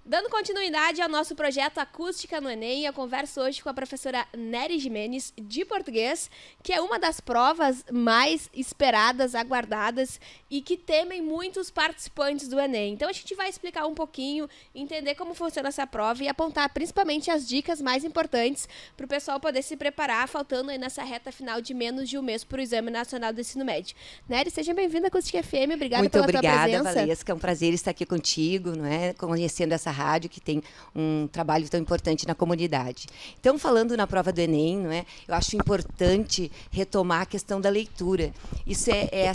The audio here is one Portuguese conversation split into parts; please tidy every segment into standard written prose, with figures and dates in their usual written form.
Dando continuidade ao nosso projeto Acústica no Enem, eu converso hoje com a professora Nery Gimenez, de português, que é uma das provas mais esperadas, aguardadas e que temem muitos participantes do Enem. Então a gente vai explicar um pouquinho, entender como funciona essa prova e apontar principalmente as dicas mais importantes para o pessoal poder se preparar, faltando aí nessa reta final de menos de um mês para o Exame Nacional do Ensino Médio. Nery, seja bem-vinda à Acústica FM, obrigada pela tua presença. Muito obrigada, Valesca, é um prazer estar aqui contigo, não é? Conhecendo essa rádio que tem um trabalho tão importante na comunidade. Então, falando na prova do Enem, não é? Eu acho importante retomar a questão da leitura. Isso é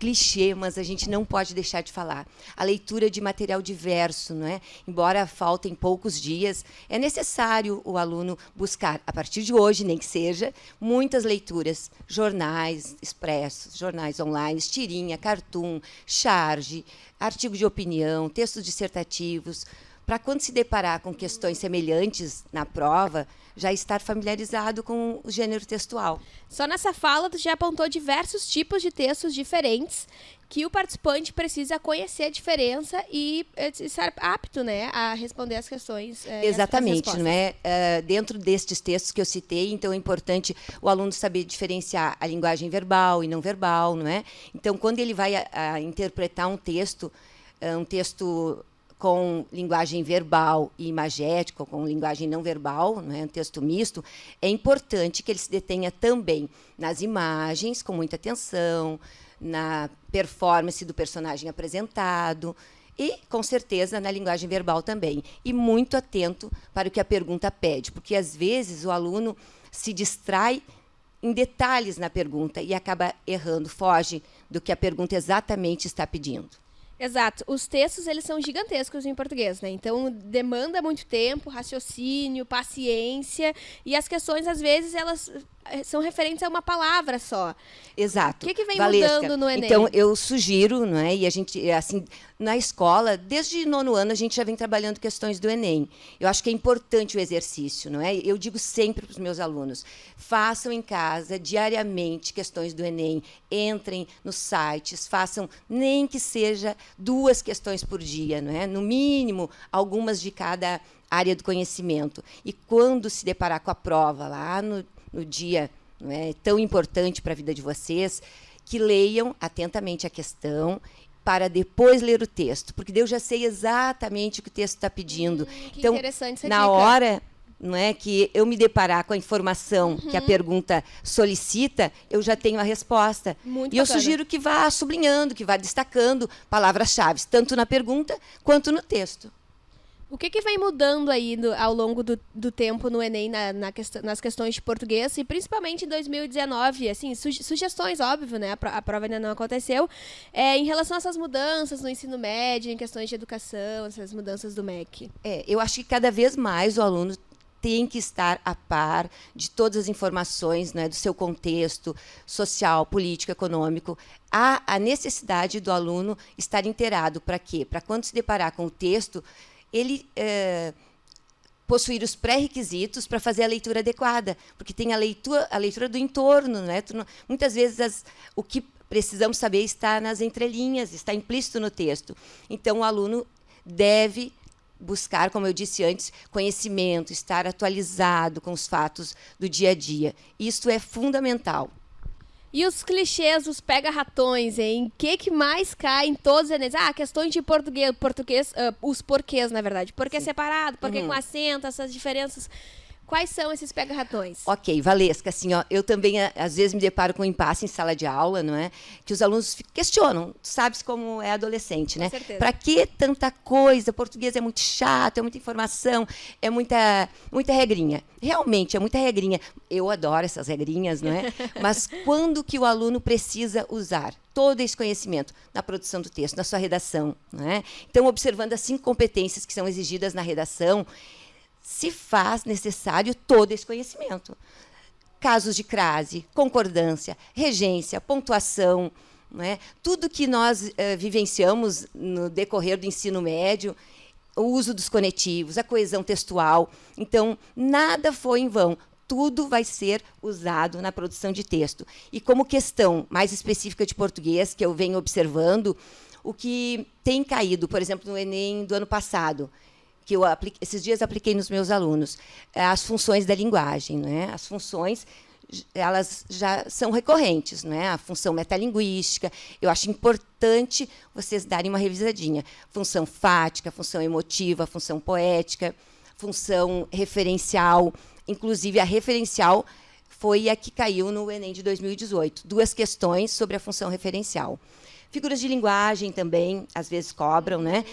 clichê, mas a gente não pode deixar de falar. A leitura de material diverso, não é? Embora faltem poucos dias, é necessário o aluno buscar, a partir de hoje, nem que seja, muitas leituras, jornais expressos, jornais online, tirinha, cartoon, charge, artigo de opinião, textos dissertativos, para quando se deparar com questões semelhantes na prova, já estar familiarizado com o gênero textual. Só nessa fala, tu já apontou diversos tipos de textos diferentes que o participante precisa conhecer a diferença e estar apto, né, a responder as questões. Exatamente, não é? Dentro destes textos que eu citei, então é importante o aluno saber diferenciar a linguagem verbal e não verbal, não é? Então, quando ele vai interpretar um texto com linguagem verbal e imagética, com linguagem não verbal, né, um texto misto, é importante que ele se detenha também nas imagens, com muita atenção, na performance do personagem apresentado e, com certeza, na linguagem verbal também. E muito atento para o que a pergunta pede, porque, às vezes, o aluno se distrai em detalhes na pergunta e acaba errando, foge do que a pergunta exatamente está pedindo. Exato. Os textos, eles são gigantescos em português, né? Então, demanda muito tempo, raciocínio, paciência. E as questões, às vezes, elas são referentes a uma palavra só. Exato. O que vem Valesca, mudando no Enem? Então, eu sugiro, não é? E a gente, assim, na escola, desde 9º ano, a gente já vem trabalhando questões do Enem. Eu acho que é importante o exercício, não é? Eu digo sempre para os meus alunos, façam em casa, diariamente, questões do Enem. Entrem nos sites, façam nem que seja 2 questões por dia, não é? No mínimo, algumas de cada área do conhecimento. E quando se deparar com a prova lá no dia, não é, tão importante para a vida de vocês, que leiam atentamente a questão para depois ler o texto, porque eu já sei exatamente o que o texto está pedindo. Que então, interessante essa na dica. hora, não é, que eu me deparar com a informação que a pergunta solicita, eu já tenho a resposta. Muito e eu bacana. sugiro que vá sublinhando, que vá destacando palavras-chave, tanto na pergunta quanto no texto. O que vem mudando aí ao longo do tempo no Enem, nas questões de português, e principalmente em 2019, assim, sugestões, óbvio, né? A prova ainda não aconteceu, em relação a essas mudanças no ensino médio, em questões de educação, essas mudanças do MEC? Eu acho que cada vez mais o aluno tem que estar a par de todas as informações, né, do seu contexto social, político, econômico. Há a necessidade do aluno estar inteirado. Para quê? Para quando se deparar com o texto, ele possuir os pré-requisitos para fazer a leitura adequada, porque tem a leitura do entorno, né? Muitas vezes o que precisamos saber está nas entrelinhas, está implícito no texto. Então, o aluno deve buscar, como eu disse antes, conhecimento, estar atualizado com os fatos do dia a dia. Isso é fundamental. E os clichês, os pega-ratões, hein? O que mais cai em todos os Enems? Questões de português, os porquês, na verdade. Porquê separado, porquê com acento, essas diferenças. Quais são esses pega-ratões? Ok, Valesca, assim, ó, eu também, às vezes, me deparo com um impasse em sala de aula, não é? Que os alunos questionam, tu sabes como é adolescente, né? Com certeza. Para que tanta coisa? Português é muito chato, é muita informação, é muita regrinha. Realmente, é muita regrinha. Eu adoro essas regrinhas, não é? Mas quando que o aluno precisa usar todo esse conhecimento na produção do texto, na sua redação, não é? Então, observando as 5 competências que são exigidas na redação, se faz necessário todo esse conhecimento. Casos de crase, concordância, regência, pontuação, não é? Tudo que nós vivenciamos no decorrer do ensino médio, o uso dos conectivos, a coesão textual. Então, nada foi em vão. Tudo vai ser usado na produção de texto. E como questão mais específica de português, que eu venho observando, o que tem caído, por exemplo, no Enem do ano passado, que esses dias apliquei nos meus alunos, as funções da linguagem, né? As funções, elas já são recorrentes, né? A função metalinguística, eu acho importante vocês darem uma revisadinha. Função fática, função emotiva, função poética, função referencial, inclusive a referencial foi a que caiu no Enem de 2018. 2 questões sobre a função referencial. Figuras de linguagem também, às vezes, cobram, né?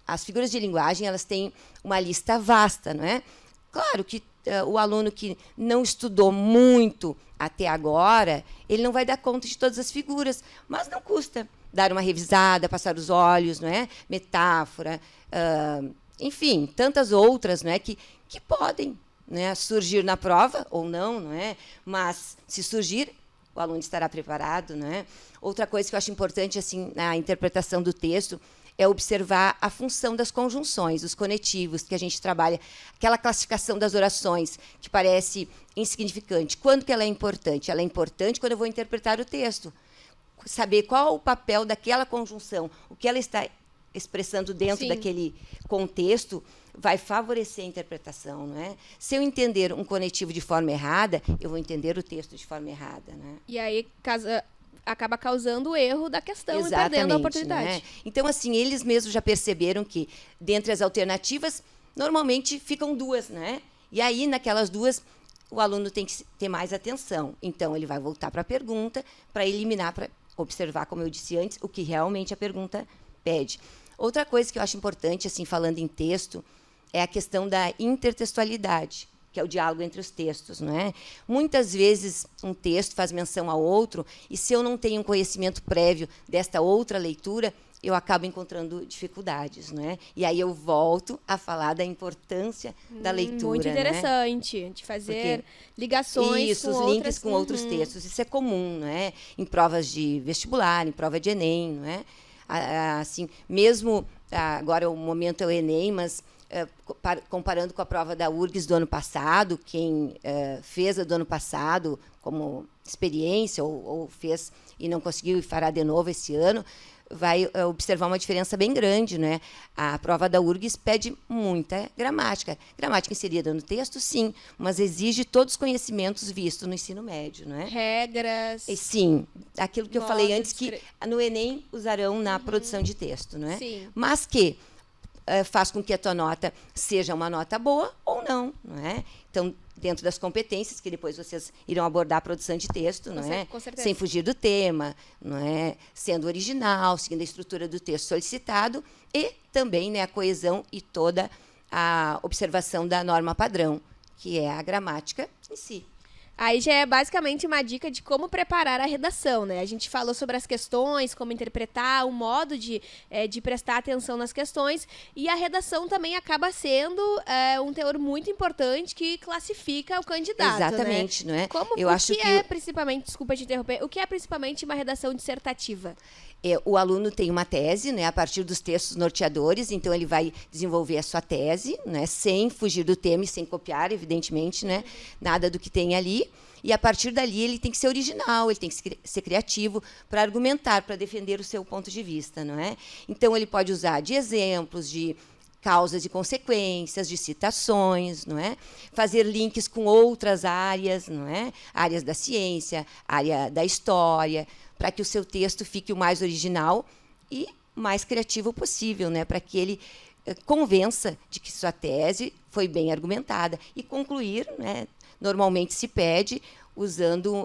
As figuras de linguagem, elas têm uma lista vasta, não é? Claro que o aluno que não estudou muito até agora, ele não vai dar conta de todas as figuras, mas não custa dar uma revisada, passar os olhos, não é? Metáfora, enfim, tantas outras, não é? Que podem, né, surgir na prova ou não é? Mas se surgir, o aluno estará preparado, né? Outra coisa que eu acho importante assim na interpretação do texto é observar a função das conjunções, os conetivos que a gente trabalha, aquela classificação das orações que parece insignificante. Quando que ela é importante? Ela é importante quando eu vou interpretar o texto, saber qual o papel daquela conjunção, o que ela está expressando dentro daquele contexto vai favorecer a interpretação, não é? Se eu entender um conectivo de forma errada, eu vou entender o texto de forma errada, né? E aí acaba causando o erro da questão. Exatamente, e perdendo a oportunidade. Né? Então, assim, eles mesmos já perceberam que, dentre as alternativas, normalmente ficam 2, né? E aí, naquelas 2, o aluno tem que ter mais atenção. Então, ele vai voltar para a pergunta, para eliminar, para observar, como eu disse antes, o que realmente a pergunta pede. Outra coisa que eu acho importante, assim, falando em texto, é a questão da intertextualidade, que é o diálogo entre os textos, não é? Muitas vezes um texto faz menção a outro, e se eu não tenho um conhecimento prévio desta outra leitura, eu acabo encontrando dificuldades, não é? E aí eu volto a falar da importância da leitura. Muito interessante, né? De fazer ligações com os links com outros textos. Isso é comum, não é? Em provas de vestibular, em prova de Enem, não é? Assim, mesmo agora o momento é o Enem, mas comparando com a prova da URGS do ano passado, quem fez a do ano passado como experiência ou fez e não conseguiu e fará de novo esse ano, vai observar uma diferença bem grande, né? A prova da URGS pede muita gramática. Gramática inserida no texto, sim, mas exige todos os conhecimentos vistos no ensino médio, não é? Regras. E, sim, aquilo que eu falei antes, que no Enem usarão na produção de texto, não é? Sim. Mas que faz com que a tua nota seja uma nota boa ou não, não é? Então, dentro das competências, que depois vocês irão abordar a produção de texto, não é? Com certeza. Sem fugir do tema, não é? Sendo original, seguindo a estrutura do texto solicitado e também, né, a coesão e toda a observação da norma padrão, que é a gramática em si. Aí já é basicamente uma dica de como preparar a redação, né? A gente falou sobre as questões, como interpretar, o modo de prestar atenção nas questões, e a redação também acaba sendo um teor muito importante que classifica o candidato. Exatamente, né? Não é? Como, o que é principalmente, desculpa te interromper, o que é principalmente uma redação dissertativa? O aluno tem uma tese, né, a partir dos textos norteadores, então ele vai desenvolver a sua tese, né, sem fugir do tema e sem copiar, evidentemente, né, nada do que tem ali. E, a partir dali, ele tem que ser original, ele tem que ser criativo para argumentar, para defender o seu ponto de vista, não é? Então, ele pode usar de exemplos, de causas e consequências, de citações, não é? Fazer links com outras áreas, não é? Áreas da ciência, área da história, para que o seu texto fique o mais original e mais criativo possível, né? Para que ele convença de que sua tese foi bem argumentada. E concluir, né? Normalmente se pede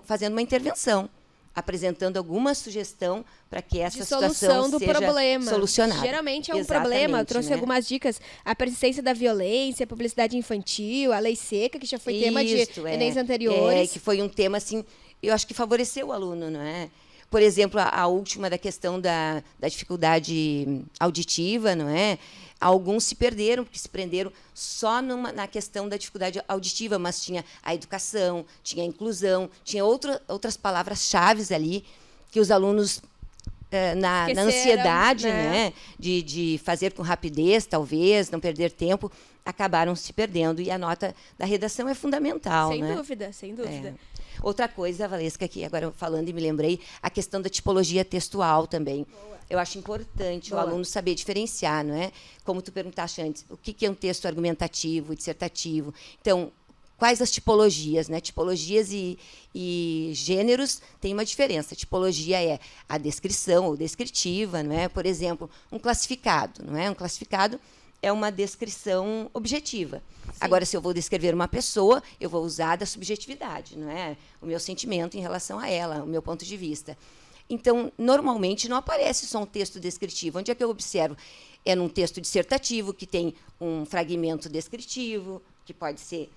fazendo uma intervenção, apresentando alguma sugestão para que essa situação do seja problema. Solucionada. Geralmente é um problema. Eu trouxe algumas dicas. A persistência da violência, a publicidade infantil, a lei seca, que já foi tema de Enems anteriores. Que foi um tema, assim, eu acho que favoreceu o aluno, não é? Por exemplo, a última da questão da dificuldade auditiva, não é? Alguns se perderam, porque se prenderam só na questão da dificuldade auditiva, mas tinha a educação, tinha a inclusão, tinha outras palavras-chave ali que os alunos, na ansiedade, né, de fazer com rapidez, talvez, não perder tempo, acabaram se perdendo. E a nota da redação é fundamental. Sem né? dúvida, sem dúvida. Outra coisa, Valesca, que agora falando e me lembrei, a questão da tipologia textual também. Boa. Eu acho importante o aluno saber diferenciar, não é? Como tu perguntaste antes, o que é um texto argumentativo, dissertativo. Então, quais as tipologias, né? Tipologias e gêneros têm uma diferença. Tipologia é a descrição ou descritiva, não é? Por exemplo, um classificado, não é? Um classificado é uma descrição objetiva. Sim. Agora, se eu vou descrever uma pessoa, eu vou usar da subjetividade, não é? O meu sentimento em relação a ela, o meu ponto de vista. Então, normalmente, não aparece só um texto descritivo. Onde é que eu observo? É num texto dissertativo, que tem um fragmento descritivo, que pode ser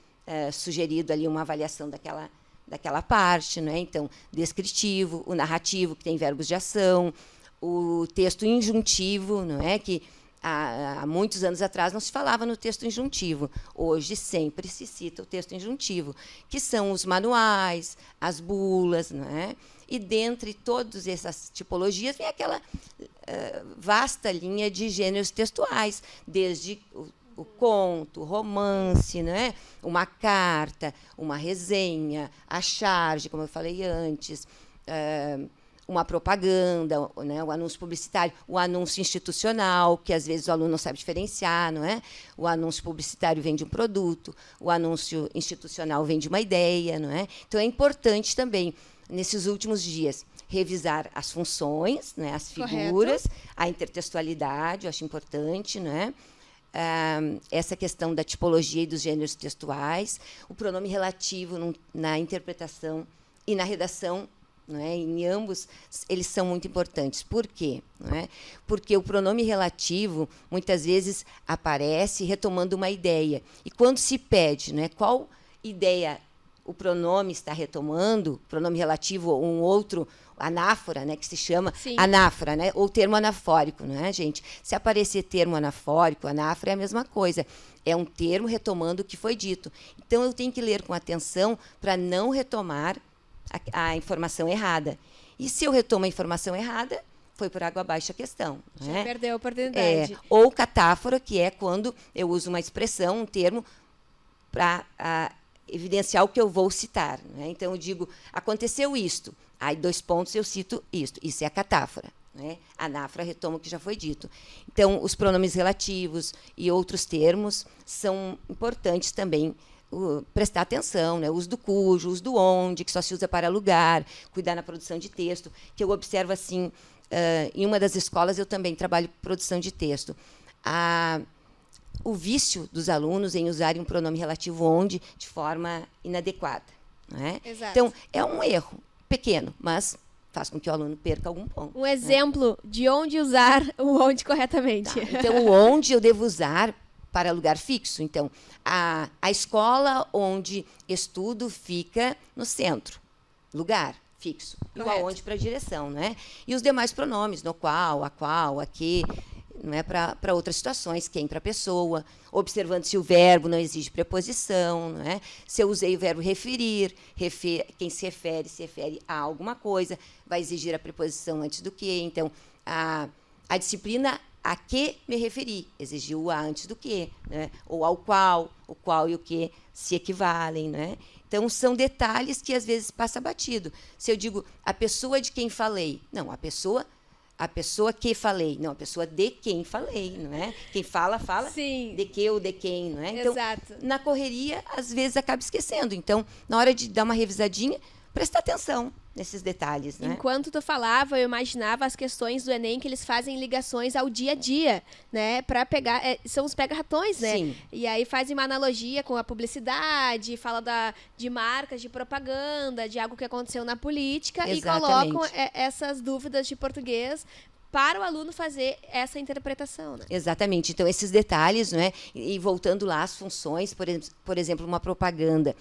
sugerido ali uma avaliação daquela parte, não é? Então, descritivo, o narrativo, que tem verbos de ação, o texto injuntivo, não é? Que há muitos anos atrás não se falava no texto injuntivo. Hoje sempre se cita o texto injuntivo, que são os manuais, as bulas, não é? E dentre todas essas tipologias vem aquela vasta linha de gêneros textuais, desde o conto, o romance, né? Uma carta, uma resenha, a charge, como eu falei antes, uma propaganda, né? O anúncio publicitário, o anúncio institucional, que às vezes o aluno não sabe diferenciar, não é? O anúncio publicitário vem de um produto, o anúncio institucional vem de uma ideia, não é? Então é importante também, nesses últimos dias, revisar as funções, né? As figuras, correto, a intertextualidade, eu acho importante, não é? Essa questão da tipologia e dos gêneros textuais, o pronome relativo na interpretação e na redação, não é? Em ambos, eles são muito importantes. Por quê? Não é? Porque o pronome relativo, muitas vezes, aparece retomando uma ideia. E quando se pede, não é, qual ideia o pronome está retomando, pronome relativo ou um outro, anáfora, né, que se chama Sim. anáfora, né, ou termo anafórico, não é, gente? Se aparecer termo anafórico, anáfora é a mesma coisa. É um termo retomando o que foi dito. Então, eu tenho que ler com atenção para não retomar a informação errada. E se eu retomo a informação errada, foi por água abaixo a questão. Já perdeu a oportunidade. Ou catáfora, que é quando eu uso uma expressão, um termo, para evidenciar o que eu vou citar. Né? Então, eu digo, aconteceu isto. Aí, 2 pontos, eu cito isto. Isso é a catáfora. Né? A anáfora retoma o que já foi dito. Então, os pronomes relativos e outros termos são importantes também prestar atenção, né? O uso do cujo, o uso do onde, que só se usa para lugar, cuidar na produção de texto, que eu observo assim, em uma das escolas eu também trabalho produção de texto. O vício dos alunos em usarem um pronome relativo onde de forma inadequada. Né? Exato. Então, é um erro pequeno, mas faz com que o aluno perca algum ponto. Um exemplo de onde usar o onde corretamente. Tá. Então, o onde eu devo usar para lugar fixo. Então, a escola onde estudo fica no centro, lugar fixo. Correto. E o aonde para a direção. Né? E os demais pronomes, no qual, a qual, a que, não é para outras situações, quem para a pessoa, observando se o verbo não exige preposição, não é? Se eu usei o verbo referir, quem se refere a alguma coisa, vai exigir a preposição antes do que. Então, a disciplina a que me referi exigiu o a antes do que, né? Ou ao qual, o qual e o que se equivalem. Né? Então, são detalhes que às vezes passa batido. Se eu digo a pessoa de quem falei, não, a pessoa que falei, não, a pessoa de quem falei, não é? Quem fala, Sim. De que ou de quem, não é? Então, Exato. Na correria, às vezes, acaba esquecendo. Então, na hora de dar uma revisadinha, prestar atenção nesses detalhes, né? Enquanto tu falava, eu imaginava as questões do Enem que eles fazem ligações ao dia a dia, né? Para pegar, são os pega-ratões, né? Sim. E aí fazem uma analogia com a publicidade, fala de marcas, de propaganda, de algo que aconteceu na política. Exatamente. E colocam essas dúvidas de português para o aluno fazer essa interpretação, né? Exatamente. Então, esses detalhes, né? E voltando lá às funções, por exemplo, uma propaganda.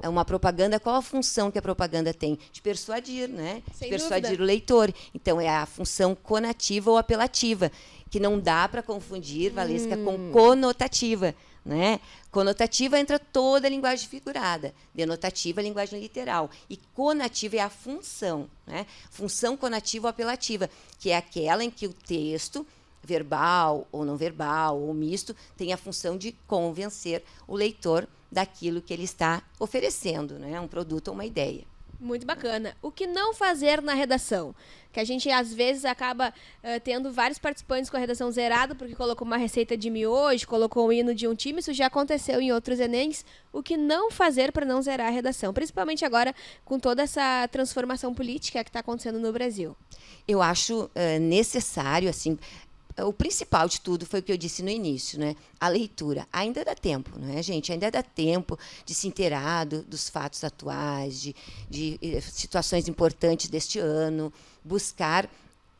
Uma propaganda, qual a função que a propaganda tem? De persuadir, né? Sem de persuadir dúvida. O leitor. Então, é a função conativa ou apelativa, que não dá para confundir, Valesca, com conotativa. Né? Conotativa entra toda a linguagem figurada, denotativa é a linguagem literal, e conativa é a função. Né? Função conativa ou apelativa, que é aquela em que o texto, verbal ou não verbal, ou misto, tem a função de convencer o leitor daquilo que ele está oferecendo, né? Um produto ou uma ideia. Muito bacana. O que não fazer na redação? Que a gente, às vezes, acaba tendo vários participantes com a redação zerada, porque colocou uma receita de miojo, colocou um hino de um time. Isso já aconteceu em outros Enems. O que não fazer para não zerar a redação? Principalmente agora, com toda essa transformação política que está acontecendo no Brasil. Eu acho necessário, assim, o principal de tudo foi o que eu disse no início, né? A leitura. Ainda dá tempo, não é, gente? Ainda dá tempo de se inteirar dos fatos atuais, de situações importantes deste ano, buscar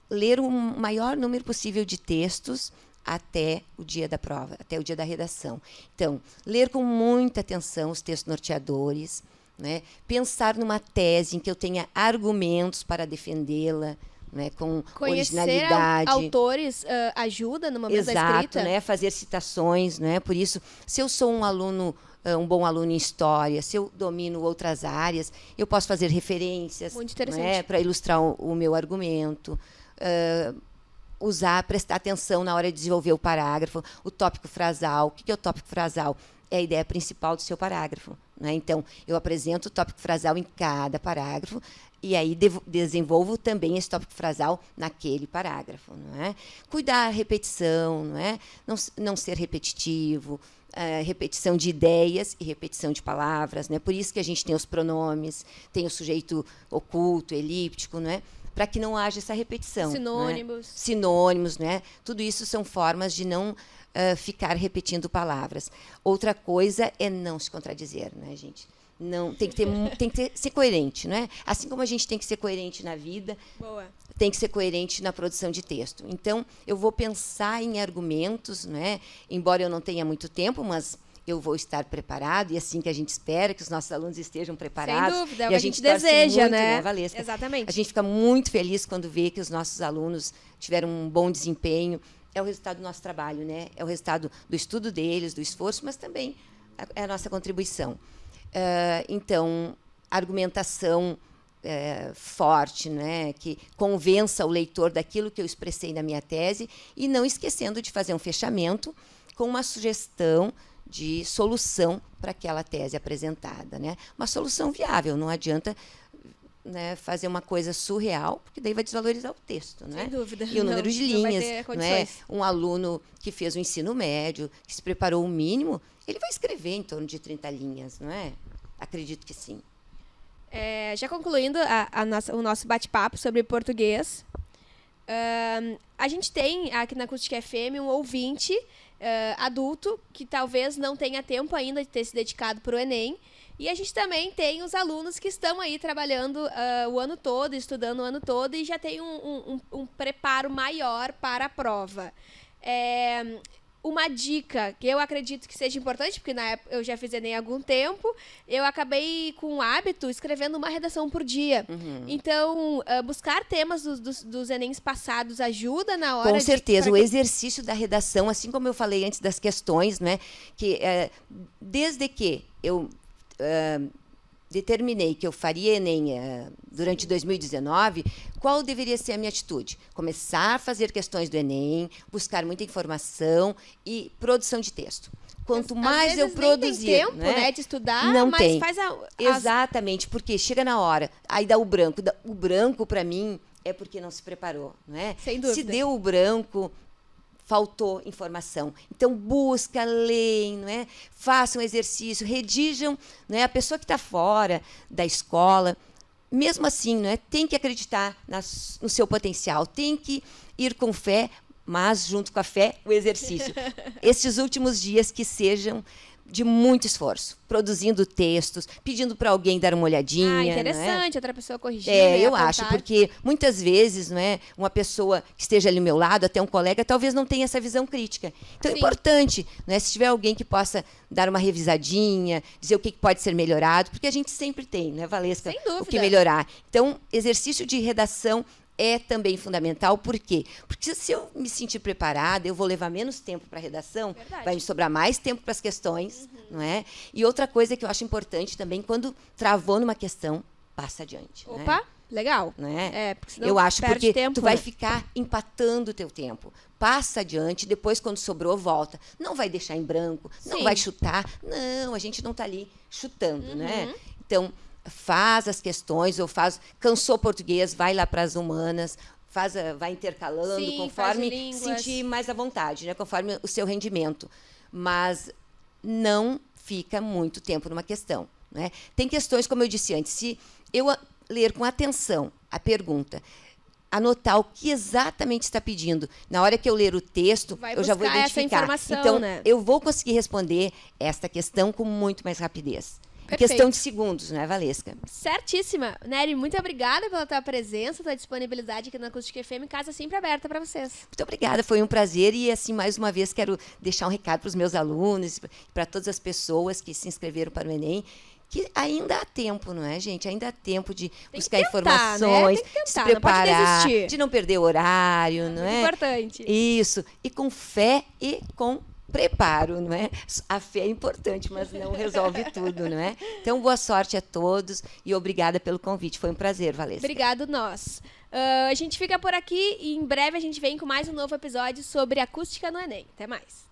ler o maior número possível de textos até o dia da prova, até o dia da redação. Então, ler com muita atenção os textos norteadores, né? Pensar numa tese em que eu tenha argumentos para defendê-la, né, com originalidade. Conhecer autores ajuda no momento da escrita? Né, fazer citações, né? Por isso, se eu sou um aluno, um bom aluno em história, se eu domino outras áreas, eu posso fazer referências, né, para ilustrar o meu argumento, prestar atenção na hora de desenvolver o parágrafo, o tópico frasal. O que é o tópico frasal? É a ideia principal do seu parágrafo, né? Então, eu apresento o tópico frasal em cada parágrafo e aí desenvolvo também esse tópico frasal naquele parágrafo, não é? Cuidar a repetição, não é? Não ser repetitivo, repetição de ideias e repetição de palavras, né? Por isso que a gente tem os pronomes, tem o sujeito oculto, elíptico, não é? Para que não haja essa repetição. Sinônimos. Né? Sinônimos, né? Tudo isso são formas de não ficar repetindo palavras. Outra coisa é não se contradizer, né, gente? Não, tem que ser coerente, né? Assim como a gente tem que ser coerente na vida, tem que ser coerente na produção de texto. Então, eu vou pensar em argumentos, né? Embora eu não tenha muito tempo, mas eu vou estar preparado, e assim que a gente espera que os nossos alunos estejam preparados. Sem dúvida, é o e que a gente deseja, muito, né? Valesca? Exatamente. A gente fica muito feliz quando vê que os nossos alunos tiveram um bom desempenho. É o resultado do nosso trabalho, né? É o resultado do estudo deles, do esforço, mas também é a nossa contribuição. Então, argumentação forte, né? Que convença o leitor daquilo que eu expressei na minha tese e não esquecendo de fazer um fechamento com uma sugestão de solução para aquela tese apresentada, né? Uma solução viável, não adianta, né, fazer uma coisa surreal, porque daí vai desvalorizar o texto, né? Sem dúvida. E o número de linhas, né? Um aluno que fez o ensino médio, que se preparou o mínimo, ele vai escrever em torno de 30 linhas, não é? Acredito que sim. Já concluindo o nosso bate-papo sobre português, a gente tem aqui na Acústica FM um ouvinte adulto que talvez não tenha tempo ainda de ter se dedicado para o Enem. E a gente também tem os alunos que estão aí trabalhando o ano todo, estudando o ano todo e já tem um preparo maior para a prova. Uma dica que eu acredito que seja importante, porque na época eu já fiz Enem há algum tempo, eu acabei com o hábito escrevendo uma redação por dia. Uhum. Então, buscar temas dos Enems passados ajuda na hora Com certeza, o exercício da redação, assim como eu falei antes das questões, né, que desde que eu determinei que eu faria Enem durante 2019, qual deveria ser a minha atitude? Começar a fazer questões do Enem, buscar muita informação e produção de texto. Quanto mais eu produzir, não tem tempo, né, de estudar, não mas tem. Faz Exatamente, porque chega na hora, aí dá o branco. O branco, para mim, é porque não se preparou, não é? Sem dúvida. Se deu o branco, faltou informação. Então, leem, não é? Façam exercício, redigam. Não é? A pessoa que está fora da escola, mesmo assim, não é? Tem que acreditar no seu potencial, tem que ir com fé, mas, junto com a fé, o exercício. Esses últimos dias que sejam de muito esforço, produzindo textos, pedindo para alguém dar uma olhadinha. Interessante, outra pessoa corrigindo. Eu acho, porque muitas vezes, não é, uma pessoa que esteja ali ao meu lado, até um colega, talvez não tenha essa visão crítica. Então, é importante, não é, se tiver alguém que possa dar uma revisadinha, dizer o que pode ser melhorado, porque a gente sempre tem, né, Valesca, sem dúvida, o que melhorar. Então, exercício de redação é também fundamental. Por quê? Porque se eu me sentir preparada, eu vou levar menos tempo para a redação, vai me sobrar mais tempo para as questões, não é? E outra coisa que eu acho importante também, quando travou numa questão, passa adiante. Opa, né? Legal. Não é? Porque senão eu acho porque tempo, tu vai ficar empatando o teu tempo. Passa adiante, depois, quando sobrou, volta. Não vai deixar em branco, não vai chutar. Não, a gente não está ali chutando, né? Então, faz as questões, cansou português, vai lá para as humanas, vai intercalando, Sim, conforme sentir mais à vontade, né? Conforme o seu rendimento. Mas não fica muito tempo numa questão, né? Tem questões, como eu disse antes, se eu ler com atenção a pergunta, anotar o que exatamente está pedindo, na hora que eu ler o texto, eu já vou identificar. Essa informação, então, né? eu vou conseguir responder esta questão com muito mais rapidez. Perfeito. Questão de segundos, não é, Valesca? Certíssima. Nery, muito obrigada pela tua presença, tua disponibilidade aqui na Acústica FM, casa sempre aberta para vocês. Muito obrigada, foi um prazer e, assim, mais uma vez, quero deixar um recado para os meus alunos, para todas as pessoas que se inscreveram para o Enem, que ainda há tempo, não é, gente? Ainda há tempo de buscar informações, né? Tem que tentar, de se preparar, não pode de não perder o horário, não é? Importante. Isso, e com fé e com preparo, não é? A fé é importante, mas não resolve tudo, não é? Então, boa sorte a todos e obrigada pelo convite. Foi um prazer, Valesca. Obrigado, nós. A gente fica por aqui e em breve a gente vem com mais um novo episódio sobre acústica no Enem. Até mais.